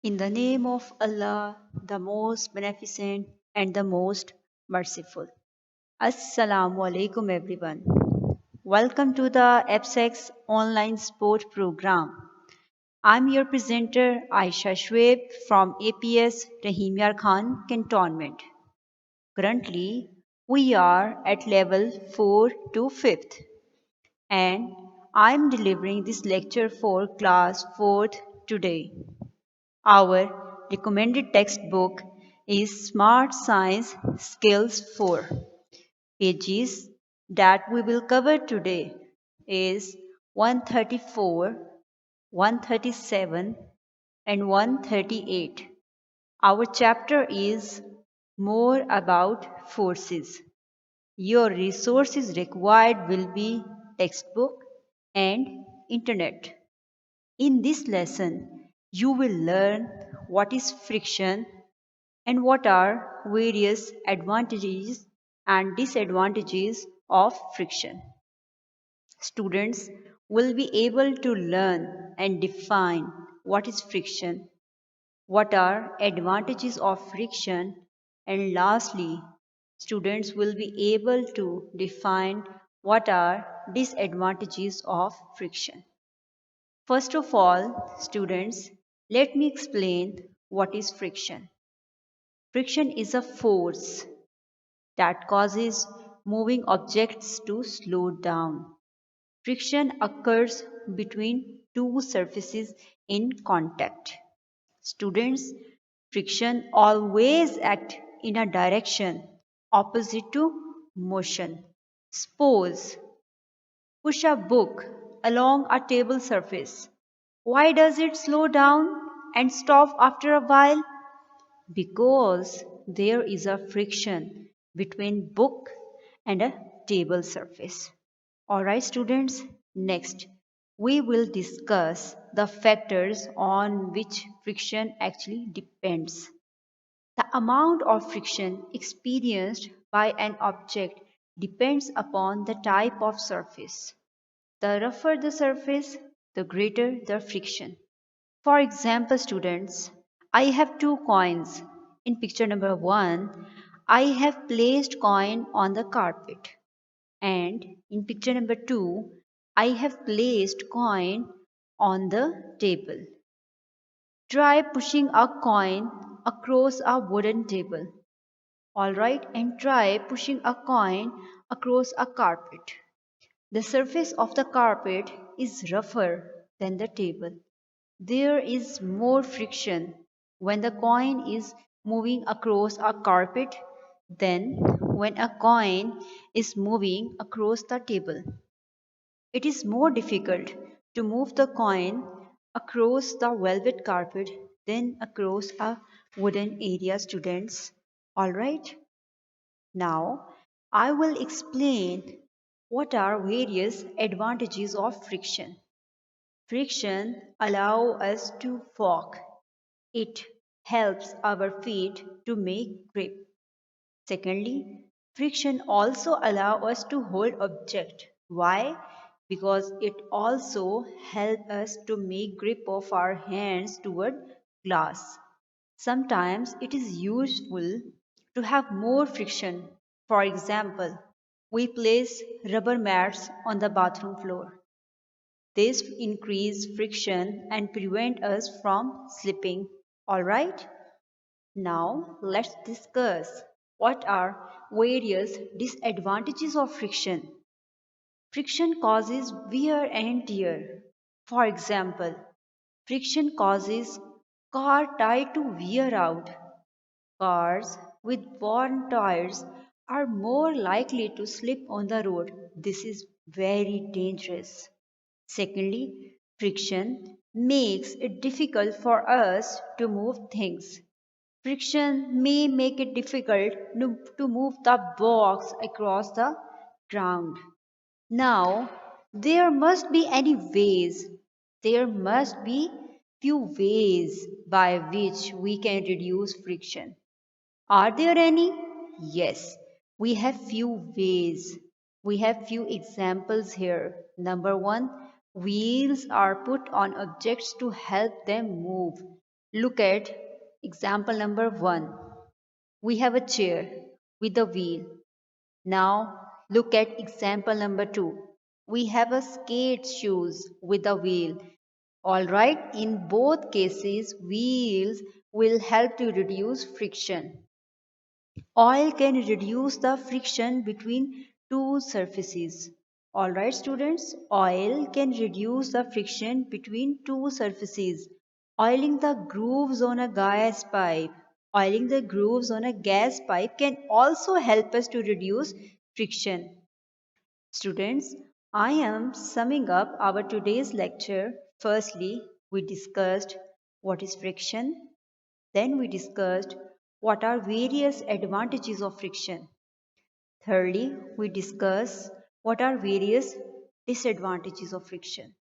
In the name of Allah, the most beneficent and the most merciful. Assalamu alaikum everyone. Welcome to the EPSEX online sport program. I'm your presenter Aisha Shweb from APS Rahim Khan Cantonment. Currently, we are at level 4 to 5th and I'm delivering this lecture for class 4th today. Our recommended textbook is Smart Science Skills 4. Pages that we will cover today is 134, 137 and 138. Our chapter is More About Forces. Your resources required will be textbook and internet. In this lesson, you will learn what is friction and what are various advantages and disadvantages of friction. Students will be able to learn and define what is friction, what are advantages of friction, and lastly, students will be able to define what are disadvantages of friction. First of all, students, let me explain what is friction. Friction is a force that causes moving objects to slow down. Friction occurs between two surfaces in contact. Students, friction always act in a direction opposite to motion. Suppose push a book along a table surface. Why does it slow down and stop after a while? Because there is a friction between book and a table surface. Alright students, next we will discuss the factors on which friction actually depends. The amount of friction experienced by an object depends upon the type of surface. The rougher the surface, the greater the friction. For example, students, I have two coins. In picture number 1, I have placed coin on the carpet. And in picture number 2, I have placed coin on the table. Try pushing a coin across a wooden table. Alright, and try pushing a coin across a carpet. The surface of the carpet is rougher than the table. There is more friction when the coin is moving across a carpet than when a coin is moving across the table. It is more difficult to move the coin across the velvet carpet than across a wooden area, students. Alright? Now, I will explain what are various advantages of friction. Friction allows us to walk. It helps our feet to make grip. Secondly, friction also allows us to hold object. Why? Because it also helps us to make grip of our hands toward glass. Sometimes it is useful to have more friction. For example, we place rubber mats on the bathroom floor. This increase friction and prevent us from slipping. Alright? Now let's discuss what are various disadvantages of friction. Friction causes wear and tear. For example, friction causes car tire to wear out. Cars with worn tires are more likely to slip on the road. This is very dangerous. Secondly, friction makes it difficult for us to move things. Friction may make it difficult to move the box across the ground. Now, there must be any ways. There must be few ways by which we can reduce friction. Are there any? Yes, we have few ways. We have few examples here. Number 1, wheels are put on objects to help them move. Look at example number 1. We have a chair with a wheel. Now look at example number 2. We have a skate shoes with a wheel. Alright, in both cases, wheels will help to reduce friction. Oil can reduce the friction between two surfaces. Alright, students, oil can reduce the friction between two surfaces. Oiling the grooves on a gas pipe. Oiling the grooves on a gas pipe can also help us to reduce friction. Students, I am summing up our today's lecture. Firstly, we discussed what is friction. Then we discussed what are various advantages of friction. Thirdly, we discussed what are various disadvantages of friction.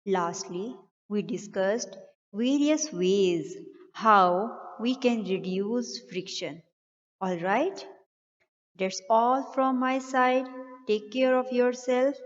Lastly, we discussed various ways how we can reduce friction. All right, that's all from my side. Take care of yourself